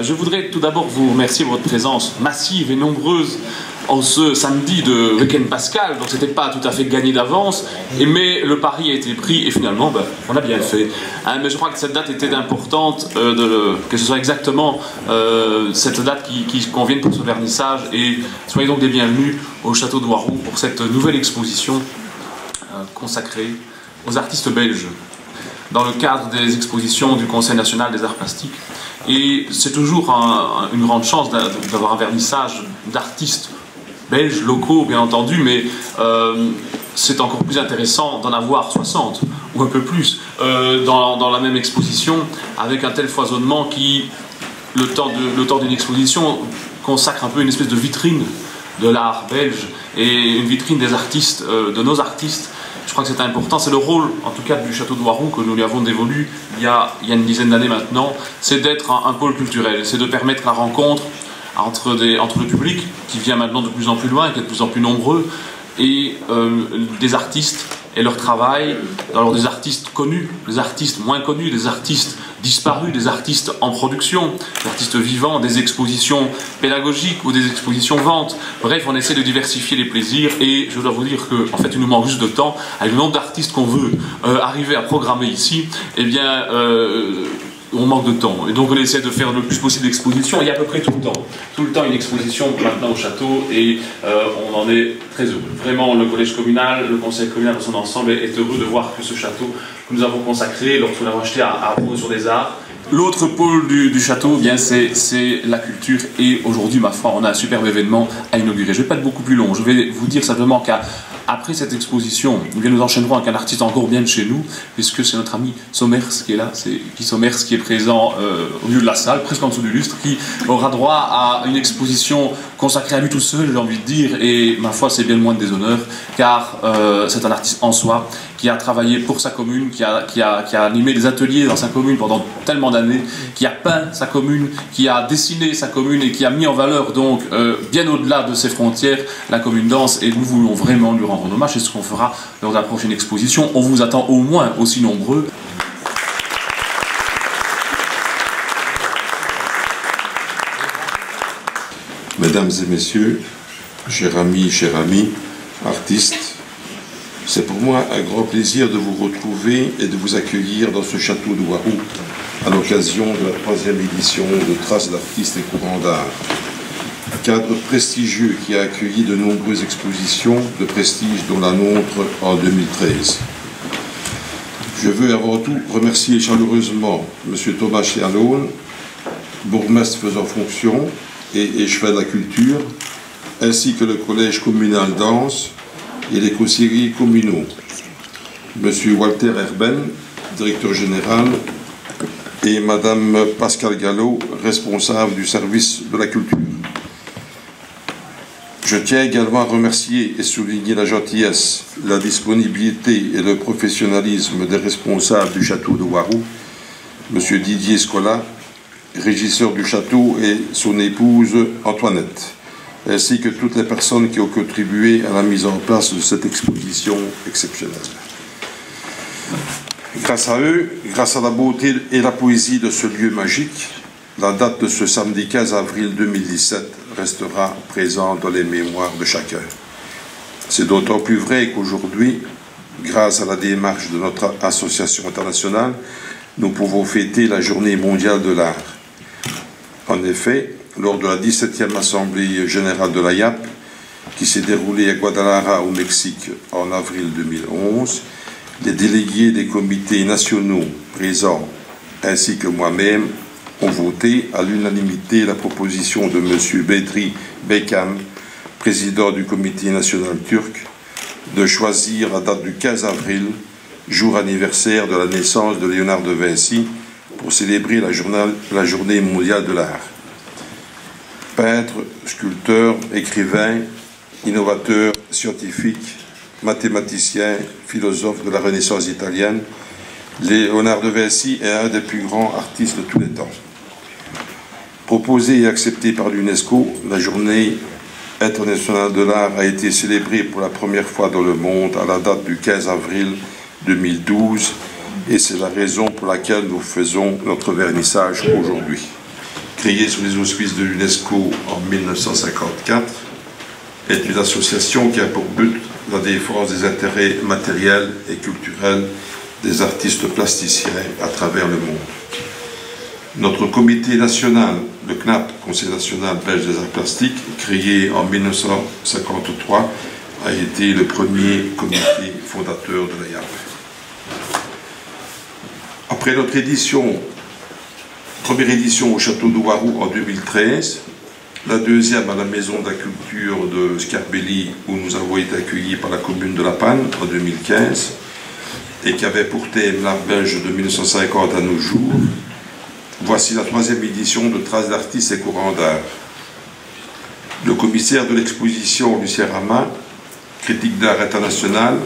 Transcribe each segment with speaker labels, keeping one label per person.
Speaker 1: Je voudrais tout d'abord vous remercier pour votre présence massive et nombreuse en ce samedi de week-end pascal, donc c'était pas tout à fait gagné d'avance, mais le pari a été pris et finalement on a bien fait. Mais je crois que cette date était importante, que ce soit exactement cette date qui convienne pour ce vernissage, et soyez donc les bienvenus au château de Waroux pour cette nouvelle exposition consacrée aux artistes belges, dans le cadre des expositions du Conseil national des arts plastiques. Et c'est toujours une grande chance d'avoir un vernissage d'artistes belges, locaux bien entendu, mais c'est encore plus intéressant d'en avoir 60 ou un peu plus dans la même exposition, avec un tel foisonnement qui, le temps d'une exposition, consacre un peu une espèce de vitrine de l'art belge et une vitrine des artistes, de nos artistes. Je crois que c'est important, c'est le rôle, en tout cas du château de Waroux, que nous lui avons dévolu il y a une dizaine d'années maintenant, c'est d'être un pôle culturel, c'est de permettre la rencontre entre le public, qui vient maintenant de plus en plus loin, qui est de plus en plus nombreux, et des artistes et leur travail, alors des artistes connus, des artistes moins connus, des artistes disparus, des artistes en production, des artistes vivants, des expositions pédagogiques ou des expositions ventes. Bref, on essaie de diversifier les plaisirs, et je dois vous dire qu'en fait il nous manque juste de temps. Avec le nombre d'artistes qu'on veut arriver à programmer ici, eh bien on manque de temps, et donc on essaie de faire le plus possible d'expositions. Il y a à peu près tout le temps une exposition maintenant au château, et on en est très heureux. Vraiment, le collège communal, le conseil communal dans son ensemble est heureux de voir que ce château que nous avons consacré lorsque nous l'avons acheté à Promotion des Arts. L'autre pôle du château, bien c'est la culture, et aujourd'hui, ma foi, on a un superbe événement à inaugurer. Je ne vais pas être beaucoup plus long, je vais vous dire simplement qu'après cette exposition, nous enchaînerons avec un artiste encore bien de chez nous, puisque c'est notre ami Sommers qui est là, c'est Guy Sommers qui est présent au milieu de la salle, presque en dessous du lustre, qui aura droit à une exposition consacrée à lui tout seul, j'ai envie de dire, et ma foi, c'est bien le moins de déshonneur, car c'est un artiste en soi, qui a travaillé pour sa commune, qui a animé des ateliers dans sa commune pendant tellement d'années, qui a peint sa commune, qui a dessiné sa commune, et qui a mis en valeur donc bien au-delà de ses frontières la commune danse, et nous voulons vraiment lui rendre hommage. C'est ce qu'on fera lors de la prochaine exposition. On vous attend au moins aussi nombreux.
Speaker 2: Mesdames et messieurs, chers amis, artistes, c'est pour moi un grand plaisir de vous retrouver et de vous accueillir dans ce château de Waroux à l'occasion de la 3e édition de Traces d'artistes et courants d'art. Cadre prestigieux qui a accueilli de nombreuses expositions de prestige, dont la nôtre en 2013. Je veux avant tout remercier chaleureusement M. Thomas Chéalone, bourgmestre faisant fonction et chevet de la culture, ainsi que le collège communal danse et les conseillers communaux, M. Walter Herben, directeur général, et Mme Pascal Gallo, responsable du service de la culture. Je tiens également à remercier et souligner la gentillesse, la disponibilité et le professionnalisme des responsables du château de Waroux, M. Didier Scola, régisseur du château, et son épouse Antoinette, ainsi que toutes les personnes qui ont contribué à la mise en place de cette exposition exceptionnelle. Grâce à eux, grâce à la beauté et la poésie de ce lieu magique, la date de ce samedi 15 avril 2017 restera présente dans les mémoires de chacun. C'est d'autant plus vrai qu'aujourd'hui, grâce à la démarche de notre association internationale, nous pouvons fêter la Journée mondiale de l'art. En effet, lors de la 17e Assemblée générale de l'AIAP, qui s'est déroulée à Guadalajara au Mexique en avril 2011, les délégués des comités nationaux présents ainsi que moi-même ont voté à l'unanimité la proposition de M. Bedri Bekam, président du comité national turc, de choisir la date du 15 avril, jour anniversaire de la naissance de Léonard de Vinci, pour célébrer la Journée mondiale de l'art. Peintre, sculpteur, écrivain, innovateur, scientifique, mathématicien, philosophe de la Renaissance italienne, Léonard de Vinci est un des plus grands artistes de tous les temps. Proposée et acceptée par l'UNESCO, la Journée internationale de l'art a été célébrée pour la première fois dans le monde à la date du 15 avril 2012, et c'est la raison pour laquelle nous faisons notre vernissage aujourd'hui. Créée sous les auspices de l'UNESCO en 1954, est une association qui a pour but la défense des intérêts matériels et culturels des artistes plasticiens à travers le monde. Notre comité national, le CNAP, Conseil national belge des arts plastiques, créé en 1953, a été le premier comité fondateur de l'AIAP. Après notre première édition au château de Ouarou en 2013, la deuxième à la Maison de la Culture de Scarbelli, où nous avons été accueillis par la commune de La Panne en 2015, et qui avait pour thème l'art belge de 1950 à nos jours. Voici la troisième édition de Traces d'artistes et courants d'art. Le commissaire de l'exposition, Lucien Rama, critique d'art international,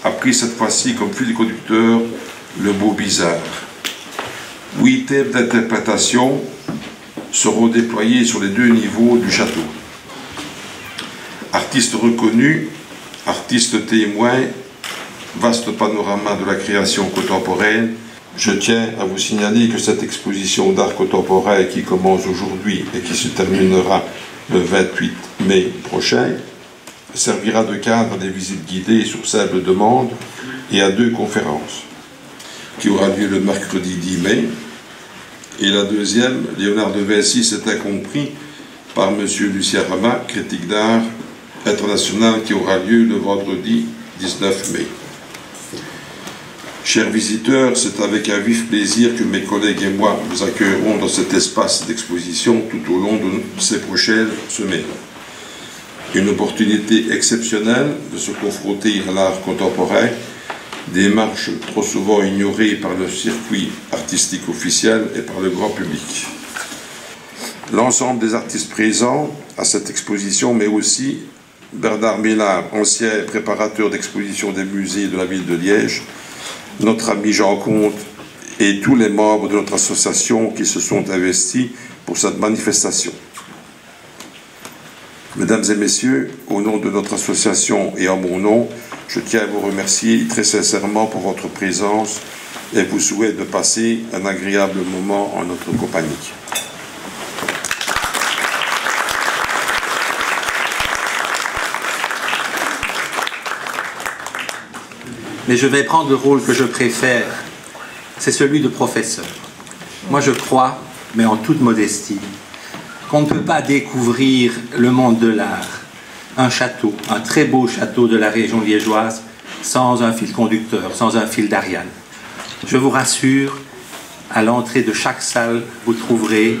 Speaker 2: a pris cette fois-ci comme fil conducteur le mot bizarre. 8 thèmes d'interprétation seront déployés sur les 2 niveaux du château. Artistes reconnus, artistes témoins, vaste panorama de la création contemporaine. Je tiens à vous signaler que cette exposition d'art contemporain qui commence aujourd'hui et qui se terminera le 28 mai prochain servira de cadre à des visites guidées sur simple demande et à 2 conférences, qui aura lieu le mercredi 10 mai. Et la deuxième, Léonard de Vinci, s'est incompris par M. Lucien Rama, critique d'art international, qui aura lieu le vendredi 19 mai. Chers visiteurs, c'est avec un vif plaisir que mes collègues et moi vous accueillerons dans cet espace d'exposition tout au long de ces prochaines semaines. Une opportunité exceptionnelle de se confronter à l'art contemporain, démarche trop souvent ignorée par le circuit artistique officiel et par le grand public. L'ensemble des artistes présents à cette exposition, mais aussi Bernard Mélard, ancien préparateur d'exposition des musées de la ville de Liège, notre ami Jean Comte et tous les membres de notre association qui se sont investis pour cette manifestation. Mesdames et messieurs, au nom de notre association et en mon nom, je tiens à vous remercier très sincèrement pour votre présence et vous souhaite de passer un agréable moment en notre compagnie.
Speaker 3: Mais je vais prendre le rôle que je préfère, c'est celui de professeur. Moi je crois, mais en toute modestie, qu'on ne peut pas découvrir le monde de l'art, un château, un très beau château de la région liégeoise, sans un fil conducteur, sans un fil d'Ariane. Je vous rassure, à l'entrée de chaque salle, vous trouverez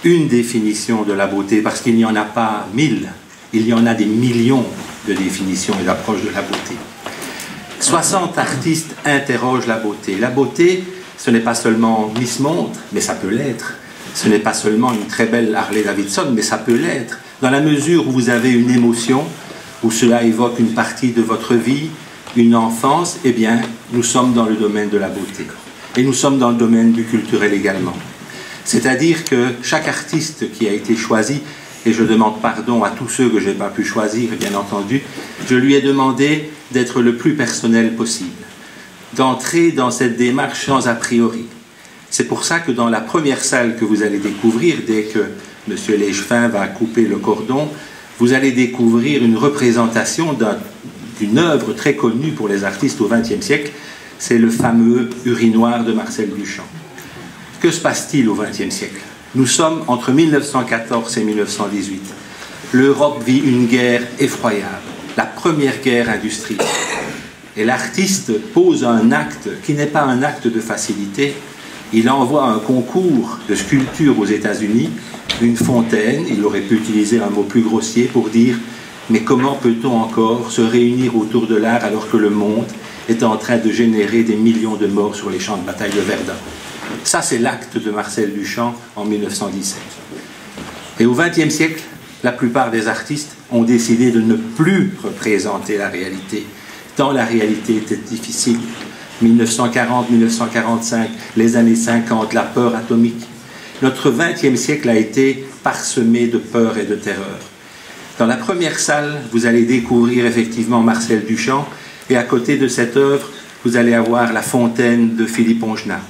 Speaker 3: une définition de la beauté, parce qu'il n'y en a pas 1000, il y en a des millions de définitions et d'approches de la beauté. 60 artistes interrogent la beauté. La beauté, ce n'est pas seulement Miss Montre, mais ça peut l'être. Ce n'est pas seulement une très belle Harley Davidson, mais ça peut l'être. Dans la mesure où vous avez une émotion, où cela évoque une partie de votre vie, une enfance, eh bien, nous sommes dans le domaine de la beauté. Et nous sommes dans le domaine du culturel également. C'est-à-dire que chaque artiste qui a été choisi, et je demande pardon à tous ceux que je n'ai pas pu choisir, bien entendu, je lui ai demandé d'être le plus personnel possible, d'entrer dans cette démarche sans a priori. C'est pour ça que dans la première salle que vous allez découvrir, dès que M. Léchevin va couper le cordon, vous allez découvrir une représentation d'une œuvre très connue pour les artistes au XXe siècle, c'est le fameux urinoir de Marcel Duchamp. Que se passe-t-il au XXe siècle? Nous sommes entre 1914 et 1918. L'Europe vit une guerre effroyable, la première guerre industrielle. Et l'artiste pose un acte qui n'est pas un acte de facilité. Il envoie un concours de sculpture aux États-Unis, une fontaine, il aurait pu utiliser un mot plus grossier pour dire « Mais comment peut-on encore se réunir autour de l'art alors que le monde est en train de générer des millions de morts sur les champs de bataille de Verdun ?» Ça, c'est l'acte de Marcel Duchamp en 1917. Et au XXe siècle, la plupart des artistes ont décidé de ne plus représenter la réalité, tant la réalité était difficile. 1940, 1945, les années 50, la peur atomique. Notre XXe siècle a été parsemé de peur et de terreur. Dans la première salle, vous allez découvrir effectivement Marcel Duchamp, et à côté de cette œuvre, vous allez avoir la fontaine de Philippe Ongenat.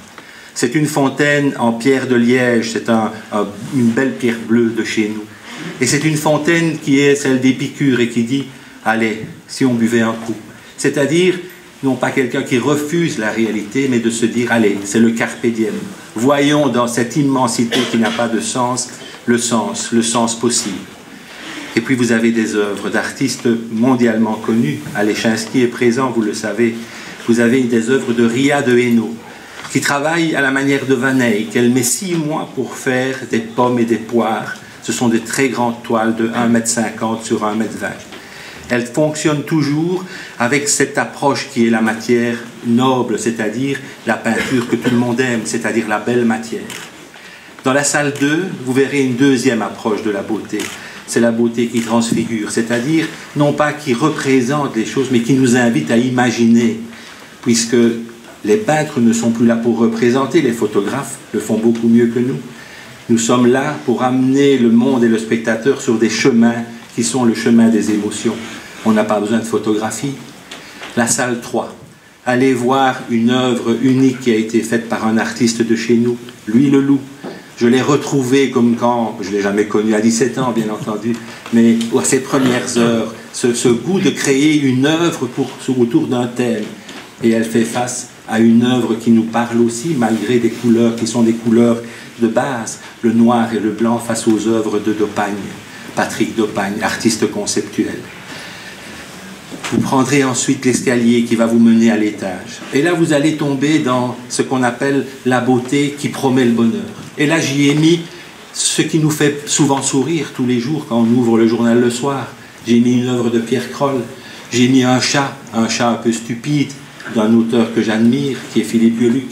Speaker 3: C'est une fontaine en pierre de Liège, c'est une belle pierre bleue de chez nous. Et c'est une fontaine qui est celle d'Épicure et qui dit « Allez, si on buvait un coup ». C'est-à-dire, non pas quelqu'un qui refuse la réalité, mais de se dire « Allez, c'est le carpe diem ». Voyons dans cette immensité qui n'a pas de sens, le sens possible. Et puis vous avez des œuvres d'artistes mondialement connus. Alechinsky est présent, vous le savez. Vous avez des œuvres de Ria de Hainaut, qui travaille à la manière de Van Eyck. Elle met 6 mois pour faire des pommes et des poires. Ce sont des très grandes toiles de 1,50 m sur 1,20 m. Elle fonctionne toujours avec cette approche qui est la matière noble, c'est-à-dire la peinture que tout le monde aime, c'est-à-dire la belle matière. Dans la salle 2, vous verrez une deuxième approche de la beauté. C'est la beauté qui transfigure, c'est-à-dire non pas qui représente les choses, mais qui nous invite à imaginer, puisque les peintres ne sont plus là pour représenter, les photographes le font beaucoup mieux que nous. Nous sommes là pour amener le monde et le spectateur sur des chemins qui sont le chemin des émotions. On n'a pas besoin de photographie. La salle 3. Allez voir une œuvre unique qui a été faite par un artiste de chez nous, Louis Leloup. Je l'ai retrouvé comme quand, je ne l'ai jamais connu à 17 ans bien entendu, mais à ses premières heures, ce goût de créer une œuvre autour d'un thème. Et elle fait face à une œuvre qui nous parle aussi, malgré des couleurs qui sont des couleurs de base, le noir et le blanc face aux œuvres de Dopagne, Patrick Dopagne, artiste conceptuel. Vous prendrez ensuite l'escalier qui va vous mener à l'étage. Et là, vous allez tomber dans ce qu'on appelle la beauté qui promet le bonheur. Et là, j'y ai mis ce qui nous fait souvent sourire tous les jours quand on ouvre le journal le soir. J'ai mis une œuvre de Pierre Kroll. J'ai mis un chat un peu stupide, d'un auteur que j'admire, qui est Philippe Gueluc.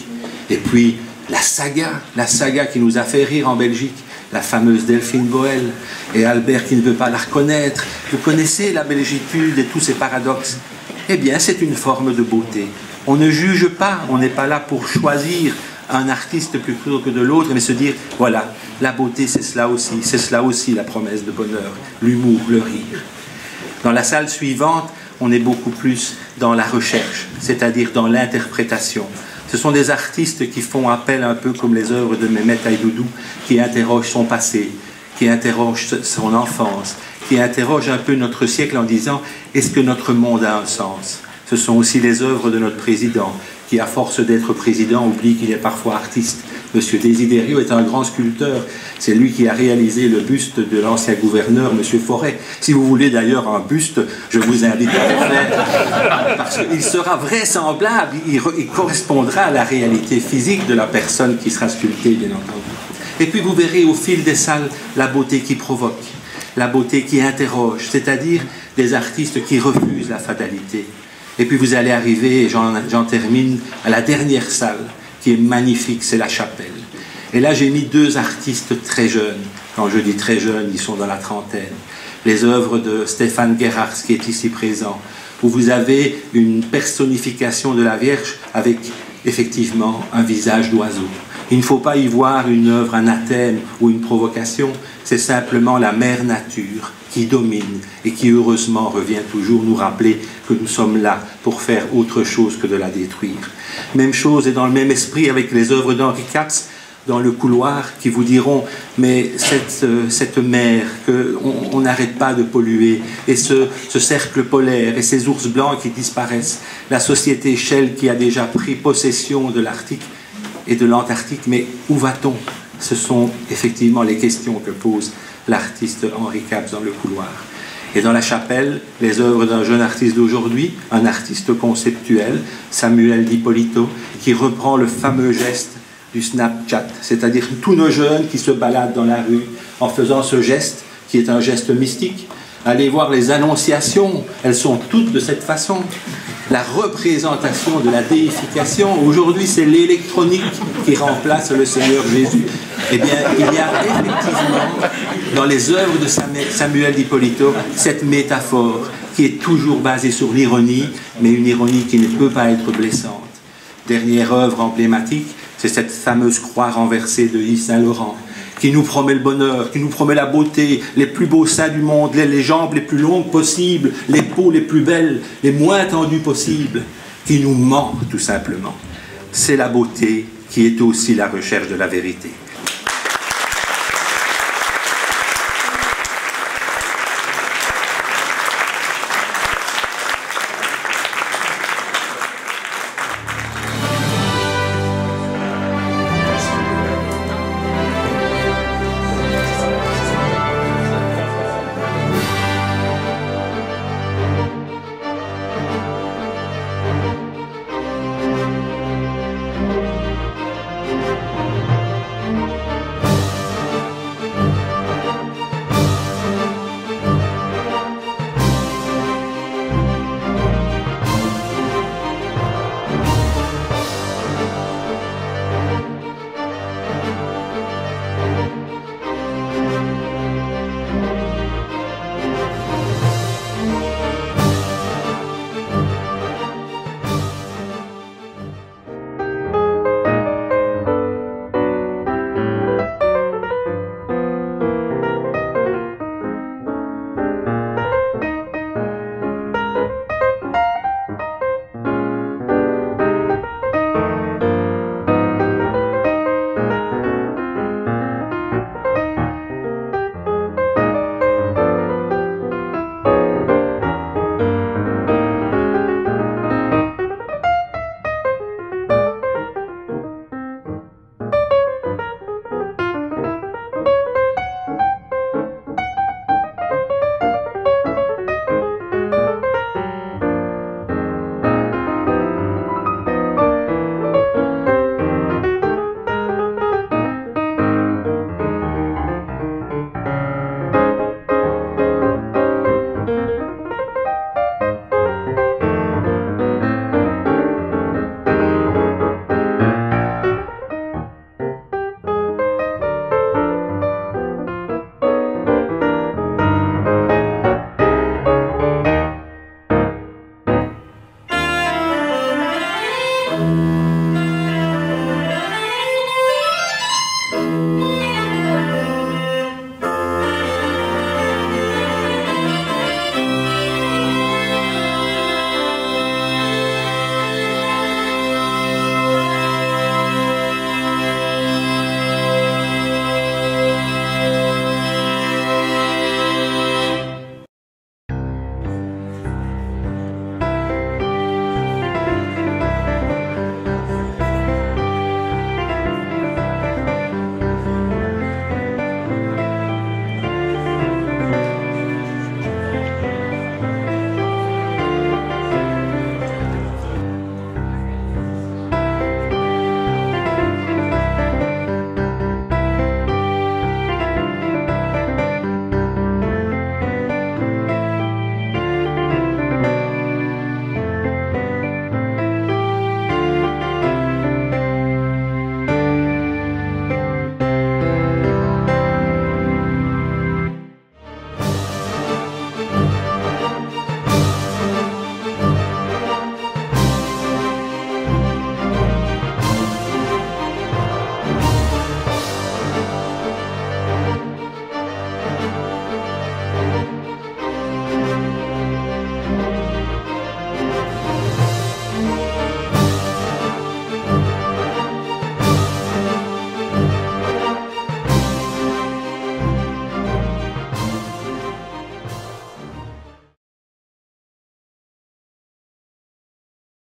Speaker 3: Et puis, la saga qui nous a fait rire en Belgique, la fameuse Delphine Boel, et Albert qui ne veut pas la reconnaître. Vous connaissez la belgitude et tous ces paradoxes. Eh bien, c'est une forme de beauté. On ne juge pas, on n'est pas là pour choisir un artiste plutôt que de l'autre, mais se dire, voilà, la beauté c'est cela aussi la promesse de bonheur, l'humour, le rire. Dans la salle suivante, on est beaucoup plus dans la recherche, c'est-à-dire dans l'interprétation. Ce sont des artistes qui font appel un peu comme les œuvres de Mehmet Aydoudou, qui interrogent son passé, qui interrogent son enfance, qui interrogent un peu notre siècle en disant « Est-ce que notre monde a un sens ?» Ce sont aussi les œuvres de notre président, qui à force d'être président oublie qu'il est parfois artiste. Monsieur Desiderio est un grand sculpteur. C'est lui qui a réalisé le buste de l'ancien gouverneur, Monsieur Forêt. Si vous voulez d'ailleurs un buste, je vous invite à le faire. Parce qu'il sera vraisemblable, il correspondra à la réalité physique de la personne qui sera sculptée, bien entendu. Et puis vous verrez au fil des salles la beauté qui provoque, la beauté qui interroge, c'est-à-dire des artistes qui refusent la fatalité. Et puis vous allez arriver, et j'en termine, à la dernière salle, qui est magnifique, c'est la chapelle. Et là, j'ai mis 2 artistes très jeunes. Quand je dis très jeunes, ils sont dans la trentaine. Les œuvres de Stéphane Gerhards, qui est ici présent, où vous avez une personnification de la Vierge avec, effectivement, un visage d'oiseau. Il ne faut pas y voir une œuvre anathème ou une provocation, c'est simplement la mère nature qui domine et qui heureusement revient toujours nous rappeler que nous sommes là pour faire autre chose que de la détruire. Même chose et dans le même esprit avec les œuvres d'Henri Katz dans le couloir qui vous diront mais cette mer qu'on n'arrête pas de polluer et ce cercle polaire et ces ours blancs qui disparaissent, la société Shell qui a déjà pris possession de l'Arctique et de l'Antarctique, mais où va-t-on? Ce sont effectivement les questions que pose l'artiste Henri Katz dans le couloir. Et dans la chapelle, les œuvres d'un jeune artiste d'aujourd'hui, un artiste conceptuel, Samuel D'Ippolito, qui reprend le fameux geste du Snapchat, c'est-à-dire tous nos jeunes qui se baladent dans la rue en faisant ce geste, qui est un geste mystique. Allez voir les annonciations, elles sont toutes de cette façon. La représentation de la déification, aujourd'hui c'est l'électronique qui remplace le Seigneur Jésus. Eh bien, il y a effectivement dans les œuvres de Samuel D'Ippolito cette métaphore qui est toujours basée sur l'ironie, mais une ironie qui ne peut pas être blessante. Dernière œuvre emblématique, c'est cette fameuse croix renversée de Yves Saint-Laurent, qui nous promet le bonheur, qui nous promet la beauté, les plus beaux seins du monde, les jambes les plus longues possibles, les peaux les plus belles, les moins tendues possibles, qui nous ment tout simplement. C'est la beauté qui est aussi la recherche de la vérité.